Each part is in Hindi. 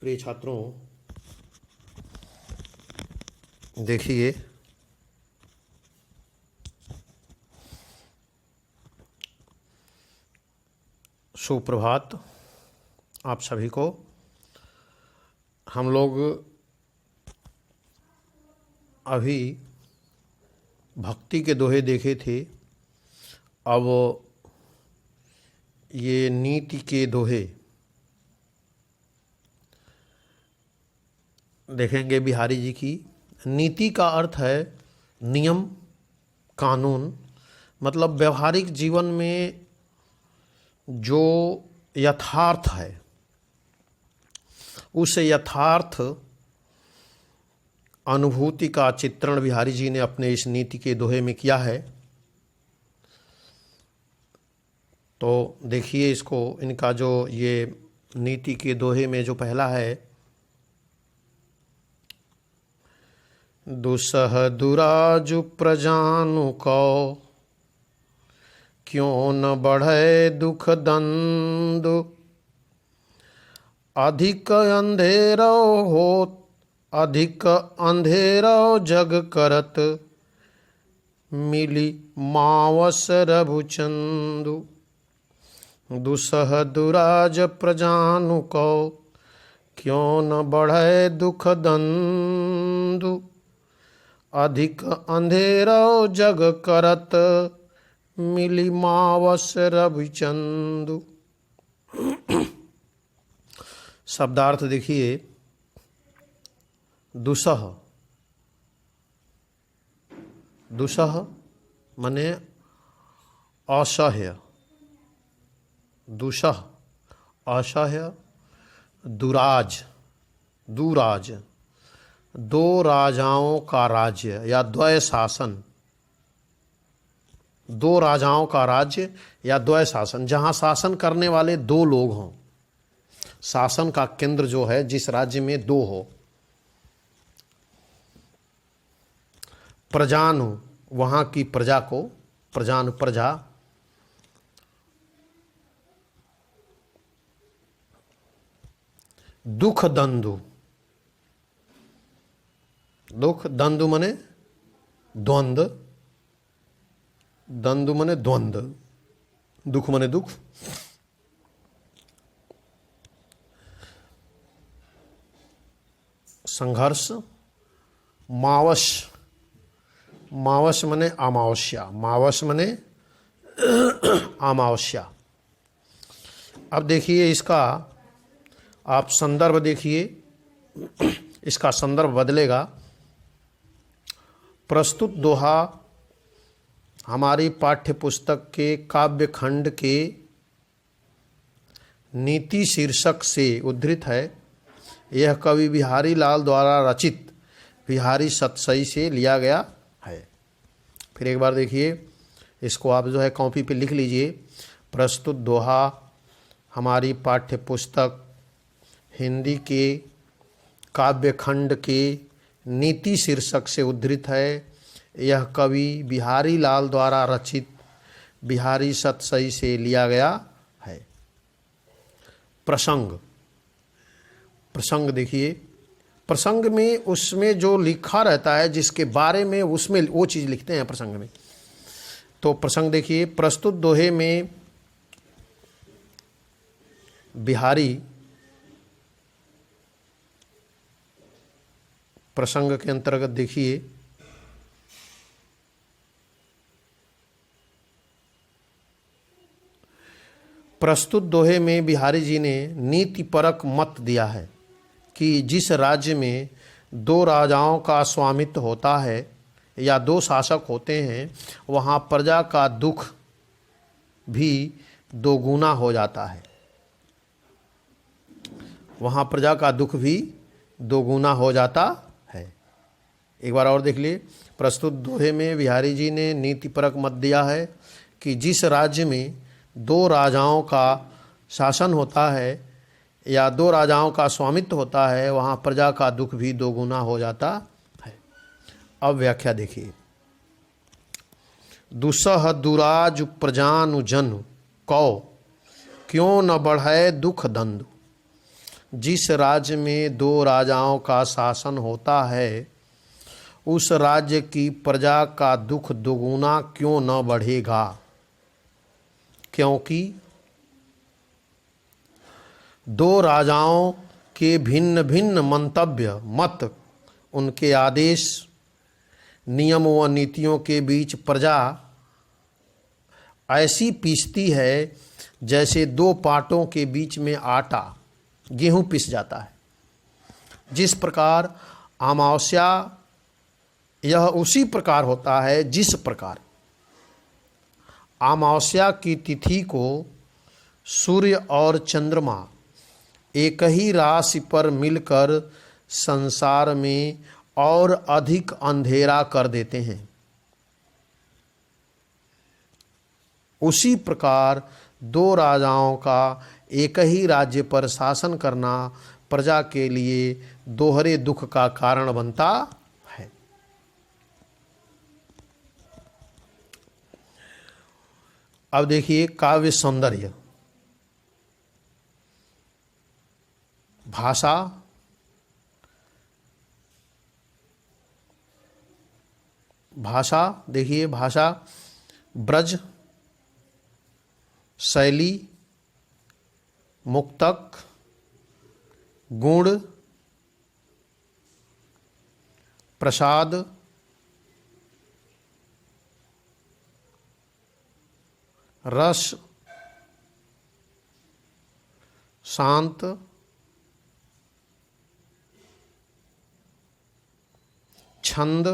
प्रिय छात्रों, देखिए सुप्रभात आप सभी को। हम लोग अभी भक्ति के दोहे देखे थे। अब ये नीति के दोहे देखेंगे बिहारी जी की। नीति का अर्थ है नियम, कानून, मतलब व्यवहारिक जीवन में जो यथार्थ है उस यथार्थ अनुभूति का चित्रण बिहारी जी ने अपने इस नीति के दोहे में किया है। तो देखिए इसको, इनका जो ये नीति के दोहे में जो पहला है, दुसह दुराजु प्रजानु कौ, क्यों न बढ़े दुख दंदु, अधिक अंधेरो होत, अधिक अंधेरो जग करत, मिली मावस रघुचंदु। दुसह दुराज प्रजानु कौ, क्यों न बढ़े दुख दंदु, अधिक अंधेरो जग करत, मिली मावस रविचंदु। शब्दार्थ देखिए। दुसह, दुसह माने असह्य, दुसह असह्य, दुराज, दुराज दो राजाओं का राज्य या द्वय शासन, दो राजाओं का राज्य या द्वय शासन, जहां शासन करने वाले दो लोग हों। शासन का केंद्र जो है जिस राज्य में दो हो। प्रजानु, वहां की प्रजा को, प्रजानु प्रजा। दुख दंदु, दुख, दंदु मने द्वंद्व, दंदु मने द्वंद्व, दुख मने दुख। संघर्ष। मावस, मावस मने अमावस्या, मावस मने अमावस्या। अब देखिए इसका आप संदर्भ देखिए, इसका संदर्भ बदलेगा। प्रस्तुत दोहा हमारी पाठ्य पुस्तक के काव्य खंड के नीति शीर्षक से उद्धृत है। यह कवि बिहारी लाल द्वारा रचित बिहारी सतसई से लिया गया है। फिर एक बार देखिए इसको, आप जो है कॉपी पे लिख लीजिए। प्रस्तुत दोहा हमारी पाठ्य पुस्तक हिंदी के काव्य खंड के नीति शीर्षक से उद्धृत है। यह कवि बिहारी लाल द्वारा रचित बिहारी सतसई से लिया गया है। प्रसंग, प्रसंग देखिए। प्रसंग में उसमें जो लिखा रहता है जिसके बारे में, उसमें वो चीज़ लिखते हैं प्रसंग में। तो प्रसंग देखिए। प्रस्तुत दोहे में बिहारी प्रसंग के अंतर्गत देखिए, प्रस्तुत दोहे में बिहारी जी ने नीतिपरक मत दिया है कि जिस राज्य में दो राजाओं का स्वामित्व होता है या दो शासक होते हैं, वहाँ प्रजा का दुख भी दोगुना हो जाता है। वहाँ प्रजा का दुख भी दोगुना हो जाता है। एक बार और देख लिए। प्रस्तुत दोहे में बिहारी जी ने नीतिपरक मत दिया है कि जिस राज्य में दो राजाओं का शासन होता है या दो राजाओं का स्वामित्व होता है, वहाँ प्रजा का दुख भी दोगुना हो जाता है। अब व्याख्या देखिए। दुसह दुराज प्रजानु जन कौ, क्यों न बढ़े दुख दंदु। जिस राज्य में 2 राजाओं का शासन होता है, उस राज्य की प्रजा का दुख दुगुना क्यों न बढ़ेगा? क्योंकि 2 राजाओं के भिन्न भिन्न मंतव्य, मत, उनके आदेश, नियम व नीतियों के बीच प्रजा ऐसी पीसती है जैसे 2 पाटों के बीच में आटा, गेहूं पिस जाता है। जिस प्रकार अमावस्या, यह उसी प्रकार होता है जिस प्रकार अमावस्या की तिथि को सूर्य और चंद्रमा एक ही राशि पर मिलकर संसार में और अधिक अंधेरा कर देते हैं, उसी प्रकार 2 राजाओं का एक ही राज्य पर शासन करना प्रजा के लिए दोहरे दुख का कारण बनता है। अब देखिए काव्य सौंदर्य। भाषा, भाषा देखिए, भाषा, ब्रज, शैली, मुक्तक, गुण, प्रसाद, रस, शांत, छंद,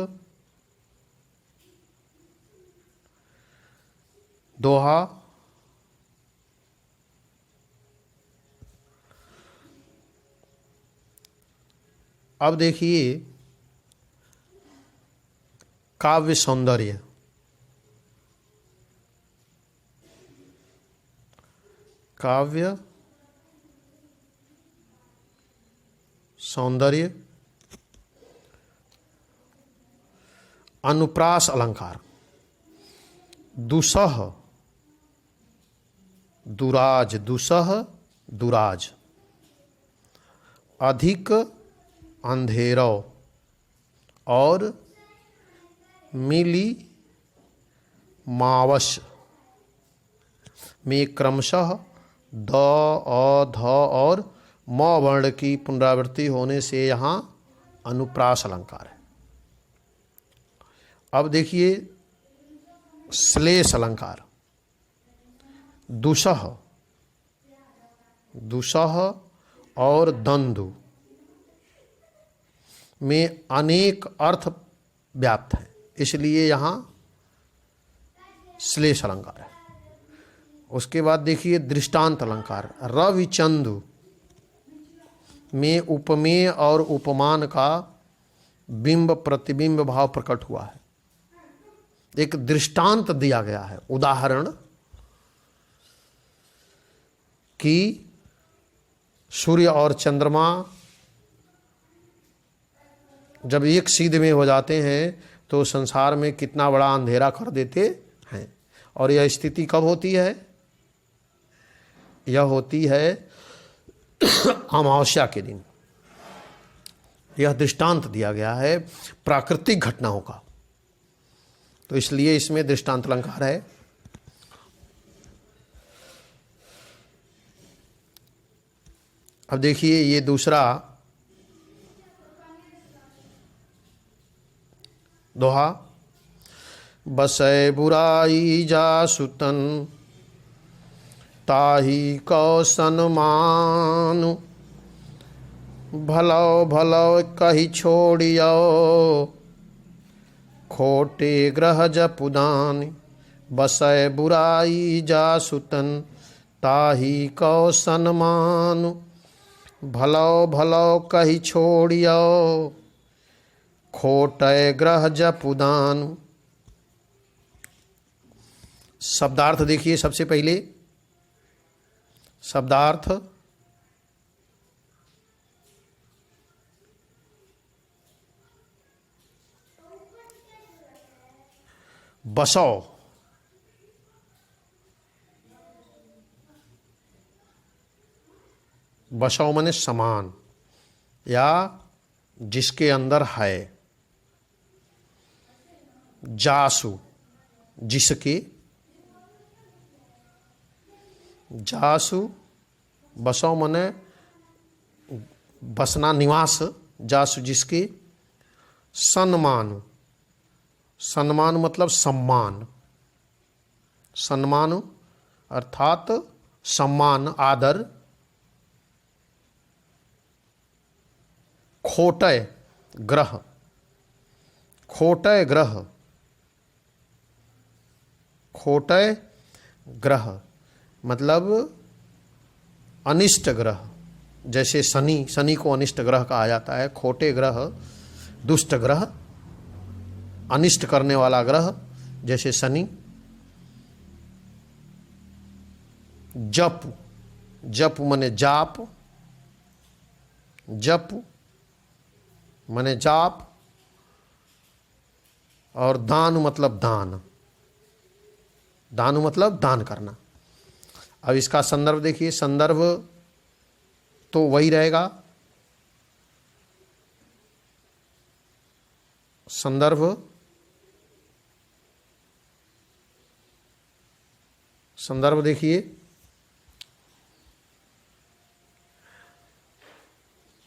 दोहा, अब देखिए काव्य सौंदर्य। काव्य सौंदर्य, अनुप्रास अलंकार। दुसह, दुराज, दुसह, दुराज, अधिक, अंधेरो, और मिली, मावश में क्रमशः द, अ, ध और म वर्ण की पुनरावृत्ति होने से यहाँ अनुप्रास अलंकार है। अब देखिए श्लेष अलंकार। दुसह, दुसह और दंदु में अनेक अर्थ व्याप्त हैं, इसलिए यहाँ श्लेष अलंकार है। उसके बाद देखिए दृष्टांत अलंकार। रविचंदु में उपमेय और उपमान का बिंब प्रतिबिंब भाव प्रकट हुआ है। एक दृष्टांत दिया गया है, उदाहरण, कि सूर्य और चंद्रमा जब एक सीध में हो जाते हैं तो संसार में कितना बड़ा अंधेरा कर देते हैं। और यह स्थिति कब होती है? यह होती है अमावस्या के दिन। यह दृष्टांत दिया गया है प्राकृतिक घटनाओं का, तो इसलिए इसमें दृष्टांत अलंकार है। अब देखिए ये दूसरा दोहा। बसै बुराई जासुतन ताही कौसन मानु, भलो भलो कही छोड़ियो खोटे ग्रह जपुदान। बसै बुराई जासुतन ताही कौसन मानु, भलो भलो कही छोड़ियो खोटे ग्रह जपुदान। शब्दार्थ देखिए सबसे पहले। शब्दार्थ, बसो, बसौ मने समान या जिसके अंदर है, जासु जिसके, जासु बसौ मने बसना निवास, जासु जिसके, सन्मान, सन्मान मतलब सम्मान, सम्मान अर्थात सम्मान आदर, खोटय ग्रह, खोटय ग्रह, खोटय ग्रह मतलब अनिष्ट ग्रह, जैसे शनि, शनि को अनिष्ट ग्रह कहा जाता है। खोटे ग्रह, दुष्ट ग्रह, अनिष्ट करने वाला ग्रह जैसे शनि। जप, जप माने जाप, जप माने जाप, और दान मतलब दान, दान मतलब दान करना। अब इसका संदर्भ देखिए, संदर्भ तो वही रहेगा, संदर्भ संदर्भ देखिए,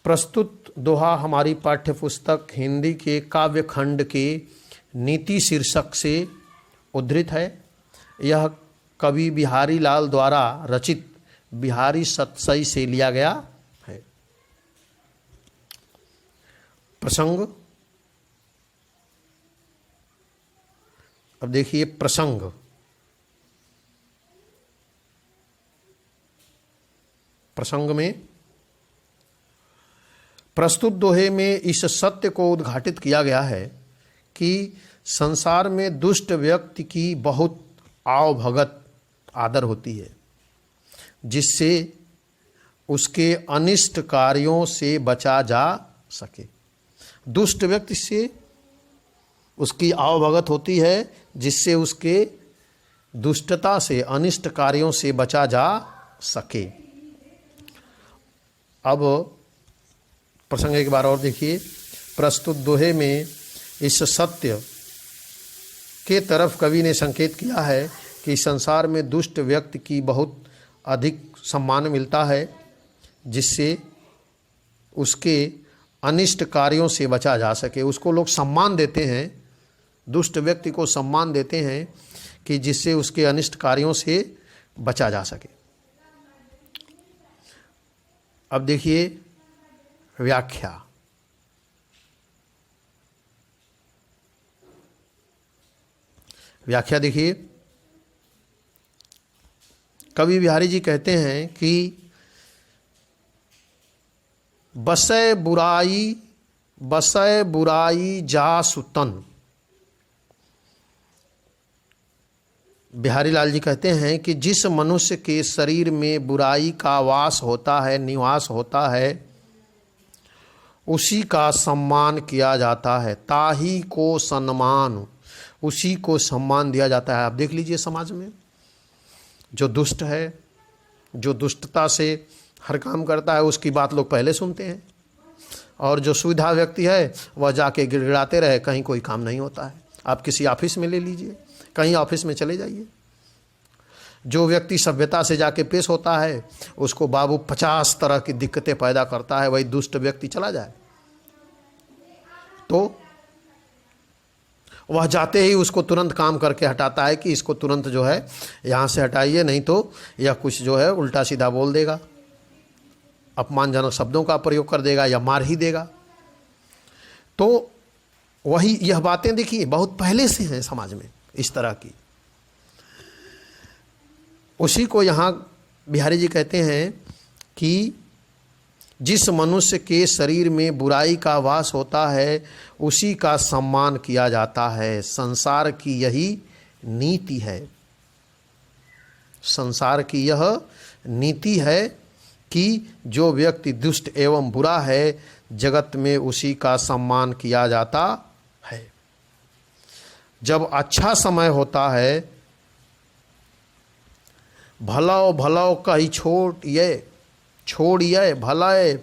प्रस्तुत दोहा हमारी पाठ्यपुस्तक हिंदी के काव्य खंड के नीति शीर्षक से उद्धृत है। यह कवि बिहारी लाल द्वारा रचित बिहारी सतसई से लिया गया है। प्रसंग, अब देखिए प्रसंग, प्रसंग में प्रस्तुत दोहे में इस सत्य को उद्घाटित किया गया है कि संसार में दुष्ट व्यक्ति की बहुत आवभगत आदर होती है, जिससे उसके अनिष्ट कार्यों से बचा जा सके। दुष्ट व्यक्ति से उसकी आवभगत होती है, जिससे उसके दुष्टता से, अनिष्ट कार्यों से बचा जा सके। अब प्रसंग एक बार और देखिए। प्रस्तुत दोहे में इस सत्य के तरफ कवि ने संकेत किया है कि संसार में दुष्ट व्यक्ति की बहुत अधिक सम्मान मिलता है, जिससे उसके अनिष्ट कार्यों से बचा जा सके। उसको लोग सम्मान देते हैं, दुष्ट व्यक्ति को सम्मान देते हैं कि जिससे उसके अनिष्ट कार्यों से बचा जा सके। अब देखिए व्याख्या। व्याख्या देखिए, कवि बिहारी जी कहते हैं कि बसै बुराई जासु तन। बिहारी लाल जी कहते हैं कि जिस मनुष्य के शरीर में बुराई का वास होता है, निवास होता है, उसी का सम्मान किया जाता है। ताही को सम्मान, उसी को सम्मान दिया जाता है। आप देख लीजिए समाज में जो दुष्ट है, जो दुष्टता से हर काम करता है, उसकी बात लोग पहले सुनते हैं, और जो सुविधा व्यक्ति है वह जाके गिड़गिड़ाते रहे, कहीं कोई काम नहीं होता है। आप किसी ऑफिस में ले लीजिए, कहीं ऑफिस में चले जाइए, जो व्यक्ति सभ्यता से जाके पेश होता है उसको बाबू 50 तरह की दिक्कतें पैदा करता है। वही दुष्ट व्यक्ति चला जाए तो वह जाते ही उसको तुरंत काम करके हटाता है कि इसको तुरंत जो है यहाँ से हटाइए, नहीं तो यह कुछ जो है उल्टा सीधा बोल देगा, अपमानजनक शब्दों का प्रयोग कर देगा या मार ही देगा। तो वही यह बातें देखिए बहुत पहले से हैं समाज में इस तरह की। उसी को यहाँ बिहारी जी कहते हैं कि जिस मनुष्य के शरीर में बुराई का वास होता है, उसी का सम्मान किया जाता है। संसार की यही नीति है, संसार की यह नीति है कि जो व्यक्ति दुष्ट एवं बुरा है, जगत में उसी का सम्मान किया जाता है। जब अच्छा समय होता है, भलो भलो कही छोट ये, छोड़िय भलय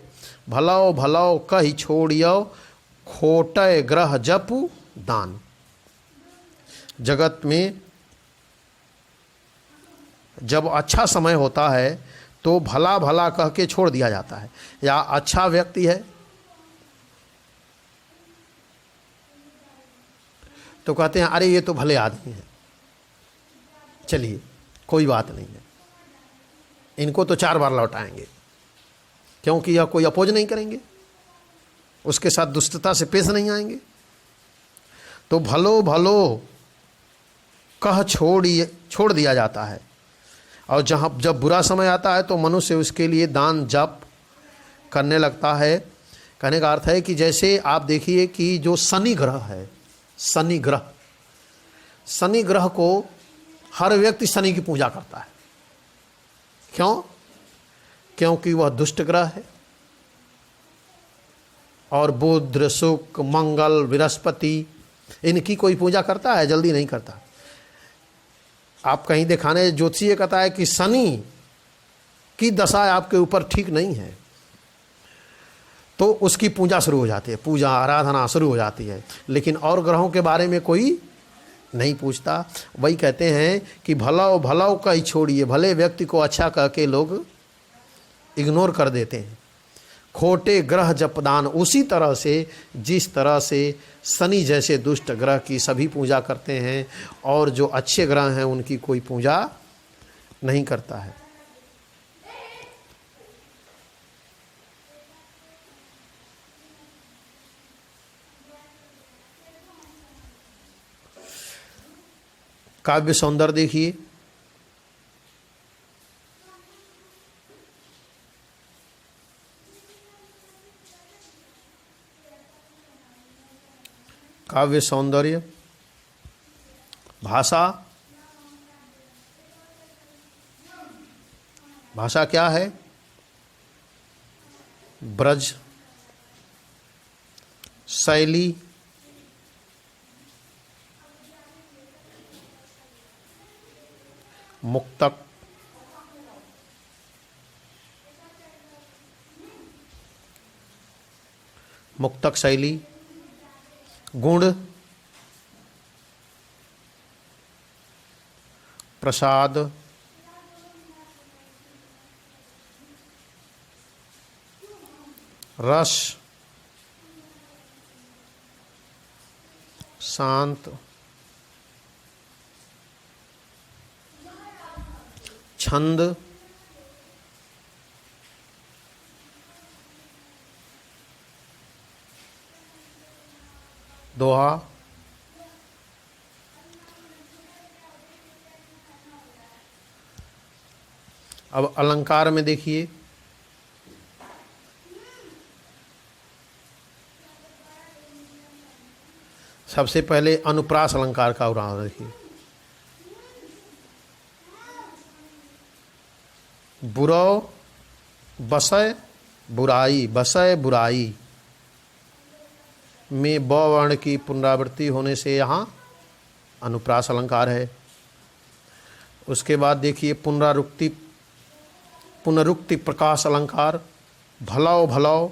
भलौ भलौ कहि छोड़ियो खोटय ग्रह जपु दान। जगत में जब अच्छा समय होता है तो भला भला कह के छोड़ दिया जाता है, या अच्छा व्यक्ति है तो कहते हैं अरे ये तो भले आदमी है, चलिए कोई बात नहीं है, इनको तो 4 बार लौटाएंगे, क्योंकि यह कोई अपोज नहीं करेंगे, उसके साथ दुष्टता से पेश नहीं आएंगे। तो भलो भलो कह छोड़ दिया जाता है। और जब बुरा समय आता है तो मनुष्य उसके लिए दान जप करने लगता है। कहने का अर्थ है कि जैसे आप देखिए कि जो शनि ग्रह है, शनि ग्रह को हर व्यक्ति शनि की पूजा करता है। क्यों? क्योंकि वह दुष्ट ग्रह है। और बुध, शुक्र, मंगल, बृहस्पति, इनकी कोई पूजा करता है? जल्दी नहीं करता। आप कहीं दिखाने ज्योतिषी कहता है कि शनि की दशा आपके ऊपर ठीक नहीं है, तो उसकी पूजा शुरू हो जाती है, पूजा आराधना शुरू हो जाती है। लेकिन और ग्रहों के बारे में कोई नहीं पूछता। वही कहते हैं कि भलाओ भलाओ का ही छोड़िए, भले व्यक्ति को अच्छा कह के लोग इग्नोर कर देते हैं। खोटे ग्रह जपदान, उसी तरह से जिस तरह से शनि जैसे दुष्ट ग्रह की सभी पूजा करते हैं और जो अच्छे ग्रह हैं उनकी कोई पूजा नहीं करता है। काव्य सौंदर्य देखिए, काव्य सौंदर्य, भाषा। भाषा क्या है? ब्रज, शैली, मुक्तक, मुक्तक शैली, गुण, प्रसाद, रस, शांत, छंद, दोहा, अब अलंकार में देखिए, सबसे पहले अनुप्रास अलंकार का उदाहरण देखिए। बुरो बसय बुराई, बसय बुराई में ब वर्ण की पुनरावृत्ति होने से यहाँ अनुप्रास अलंकार है। उसके बाद देखिए पुनरुक्ति प्रकाश अलंकार, भलाओ भलाओ,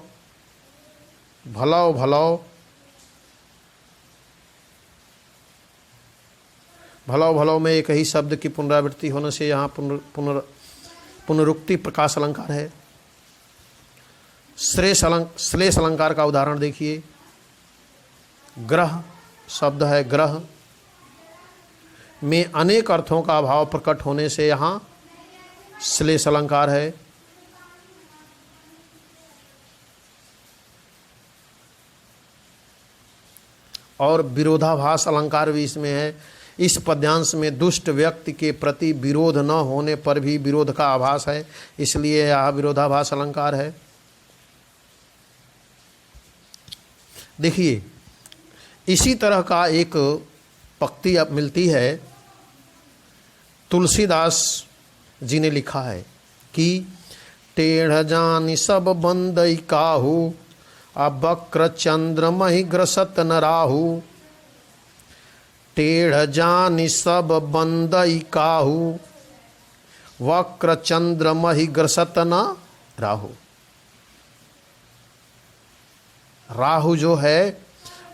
भलाओ भलाओ, भलाओ भलाओ में एक ही शब्द की पुनरावृत्ति होने से यहाँ पुनरुक्ति प्रकाश अलंकार है। श्लेष अलंकार का उदाहरण देखिए, ग्रह शब्द है, ग्रह में अनेक अर्थों का अभाव प्रकट होने से यहाँ श्लेष अलंकार है। और विरोधाभास अलंकार भी इसमें है। इस पद्यांश में दुष्ट व्यक्ति के प्रति विरोध न होने पर भी विरोध का आभास है, इसलिए यह विरोधाभास अलंकार है। देखिए इसी तरह का एक पंक्ति अब मिलती है, तुलसीदास जी ने लिखा है कि टेढ़ जानि सब बंदई काहू, अब वक्र चंद्र महि ग्रसत न राहु। टेढ़ जानि सब बंदई काहू, वक्र चंद्र महि ग्रसत न राहु। राहु जो है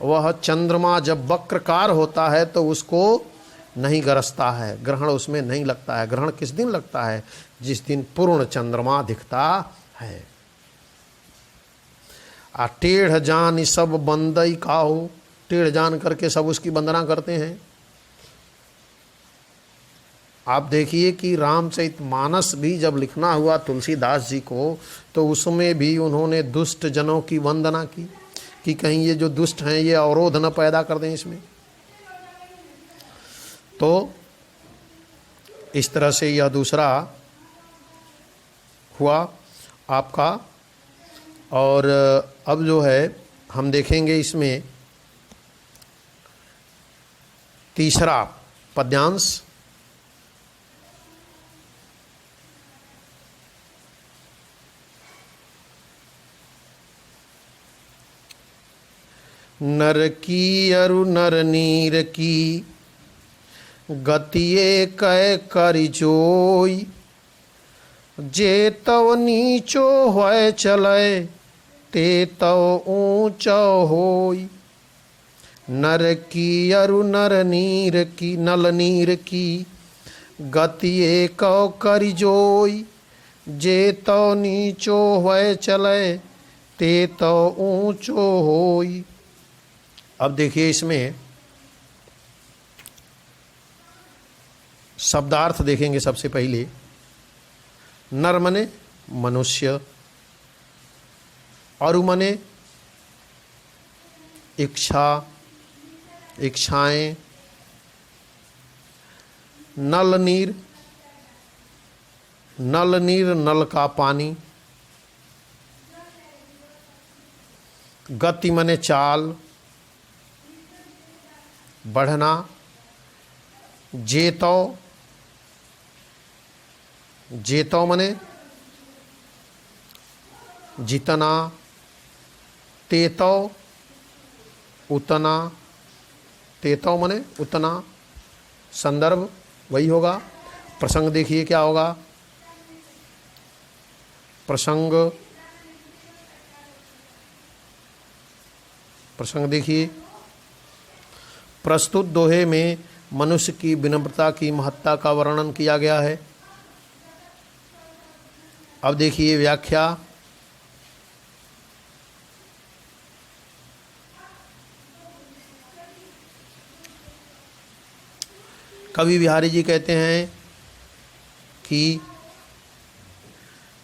वह चंद्रमा जब वक्रकार होता है तो उसको नहीं गरजता है, ग्रहण उसमें नहीं लगता है। ग्रहण किस दिन लगता है? जिस दिन पूर्ण चंद्रमा दिखता है। आ टेढ़ जान सब बंदई काहू, टेढ़ जान करके सब उसकी वंदना करते हैं। आप देखिए कि रामचरितमानस भी जब लिखना हुआ तुलसीदास जी को, तो उसमें भी उन्होंने दुष्ट जनों की वंदना की कि कहीं ये जो दुष्ट हैं ये अवरोध न पैदा कर दें इसमें। तो इस तरह से यह दूसरा हुआ आपका। और अब जो है हम देखेंगे इसमें तीसरा पद्यांश। नर की अरु नर नीर की गतिये कै करि जोई, जे तव नीचो होय चले ते तव ऊंचो होई। नर की अरु नर नीर की नल नीर की गतिये कौ करि जोई, जे तव नीचो होय चले ते तव ऊंचो होई। अब देखिए इसमें शब्दार्थ देखेंगे। सबसे पहले नर मने मनुष्य, अरु मने इच्छा, इच्छाएं, नल नीर, नल नीर नल का पानी, गति मने चाल बढ़ना, जेतो, जेतो मने जितना, तेतो उतना, तेतो मने उतना, संदर्भ वही होगा। प्रसंग देखिए क्या होगा, प्रसंग, प्रसंग देखिए। प्रस्तुत दोहे में मनुष्य की विनम्रता की महत्ता का वर्णन किया गया है। अब देखिए व्याख्या। कवि बिहारी जी कहते हैं कि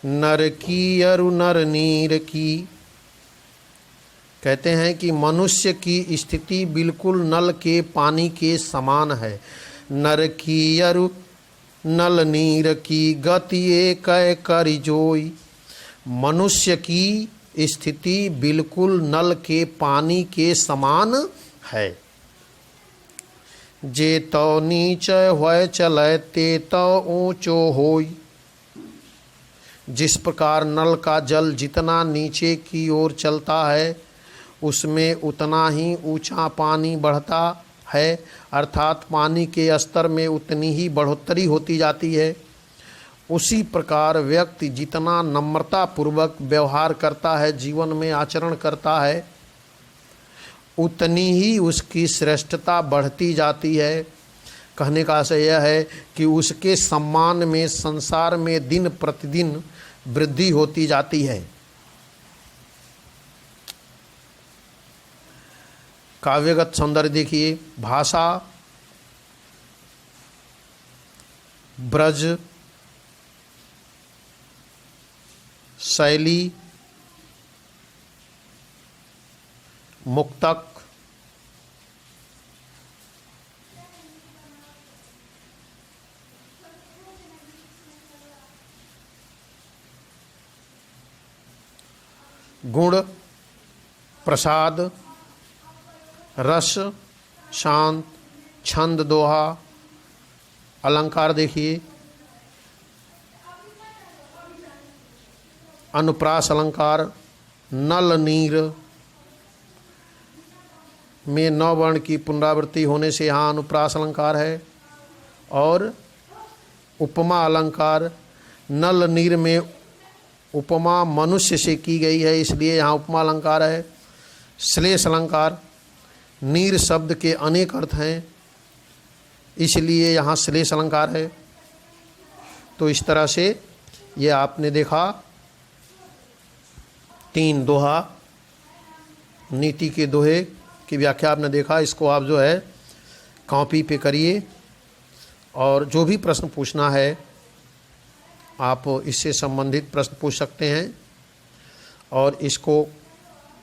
नर की अरु नर नीर की, कहते हैं कि मनुष्य की स्थिति बिल्कुल नल के पानी के समान है। नर की अरु नल नीर की गति कै करि जोई। मनुष्य की स्थिति बिल्कुल नल के पानी के समान है। जे तो नीच होय चले ते तो ऊंचो होई। जिस प्रकार नल का जल जितना नीचे की ओर चलता है उसमें उतना ही ऊंचा पानी बढ़ता है, अर्थात पानी के स्तर में उतनी ही बढ़ोतरी होती जाती है। उसी प्रकार व्यक्ति जितना नम्रता पूर्वक व्यवहार करता है, जीवन में आचरण करता है, उतनी ही उसकी श्रेष्ठता बढ़ती जाती है। कहने का आशय यह है कि उसके सम्मान में संसार में दिन प्रतिदिन वृद्धि होती जाती है। काव्यगत सौंदर्य देखिए। भाषा, ब्रज, शैली, मुक्तक, गुण, प्रसाद, रस, शांत, छंद, दोहा, अलंकार देखिए। अनुप्रास अलंकार, नल नीर में नौ वर्ण की पुनरावृत्ति होने से यहाँ अनुप्रास अलंकार है। और उपमा अलंकार, नल नीर में उपमा मनुष्य से की गई है, इसलिए यहाँ उपमा अलंकार है। श्लेष अलंकार, नीर शब्द के अनेक अर्थ हैं, इसलिए यहाँ श्लेष अलंकार है। तो इस तरह से ये आपने देखा 3 दोहा, नीति के दोहे की व्याख्या आपने देखा। इसको आप जो है कॉपी पे करिए और जो भी प्रश्न पूछना है आप इससे संबंधित प्रश्न पूछ सकते हैं और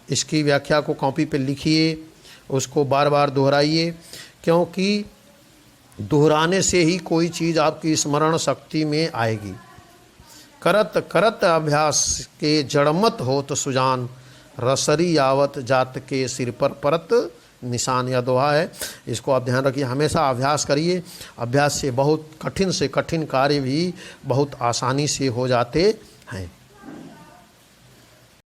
इसकी व्याख्या को कॉपी पे लिखिए, उसको बार बार दोहराइए, क्योंकि दोहराने से ही कोई चीज़ आपकी स्मरण शक्ति में आएगी। करत करत अभ्यास के जड़मत होत सुजान, रसरी यावत जात के सिर पर परत निशान। यह दोहा है, इसको आप ध्यान रखिए, हमेशा अभ्यास करिए। अभ्यास से बहुत कठिन से कठिन कार्य भी बहुत आसानी से हो जाते हैं।